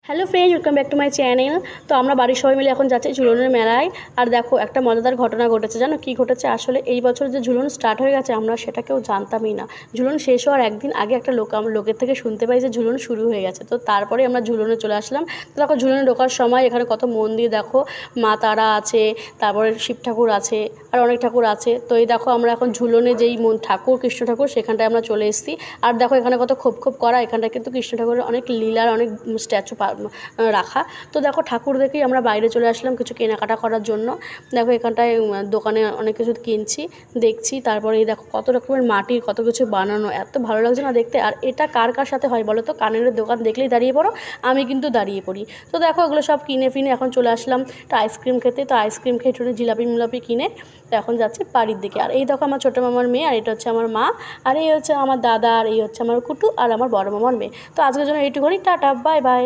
Hello friend, welcome back to my channel. তো আমরা বাড়ির সবাই মিলে এখন যাচ্ছি ঝুলনের মেলায়। আর দেখো, একটা মজাদার ঘটনা ঘটেছে। জানো কি ঘটেছে? আসলে এই বছর যে ঝুলন স্টার্ট হয়ে গেছে, আমরা সেটা কেউ জানতামই না। ঝুলন শেষ হওয়ার একদিন আগে একটা লোকের থেকে শুনতে পাই যে ঝুলন শুরু হয়ে গেছে। তো তারপরে আমরা ঝুলনে চলে আসলাম। তো দেখো, ঝুলনে ঢোকার সময় এখানে কত মন্দির দেখো, মা তারা আছে, তারপরে শিব ঠাকুর আছে, আর অনেক ঠাকুর আছে। তো এই দেখো, আমরা এখন ঝুলনে যেই ঠাকুর, কৃষ্ণ ঠাকুর, সেখানটায় আমরা চলে এসেছি। আর দেখো, এখানে কত খোপ খোপ করা। এখানটায় কিন্তু কৃষ্ণ ঠাকুরের অনেক লীলার অনেক স্ট্যাচু রাখা। তো দেখো, ঠাকুর দেখেই আমরা বাইরে চলে আসলাম কিছু কেনাকাটা করার জন্য। দেখো, এখানটায় দোকানে অনেক কিছু কিনছি, দেখছি। তারপরে এই দেখো, কত রকমের মাটির কত কিছু বানানো, এত ভালো লাগছে না দেখতে। আর এটা কার কার সাথে হয় বলো তো? কানের দোকান দেখলেই দাঁড়িয়ে পড়ো। আমি কিন্তু দাঁড়িয়ে পড়ি। তো দেখো, এগুলো সব কিনে ফিনে এখন চলে আসলাম একটা আইসক্রিম খেতে। তো আইসক্রিম খেয়ে একটু জিলাপি মিলাপি কিনে তো এখন যাচ্ছি বাড়ির দিকে। আর এই দেখো, আমার ছোটো মামার মেয়ে, আর এটা হচ্ছে আমার মা, আর এই হচ্ছে আমার দাদা, আর এই হচ্ছে আমার কুটু, আর আমার বড় মামার মেয়ে। তো আজকের জন্য এইটুকুনি, টাটা, বাই বাই।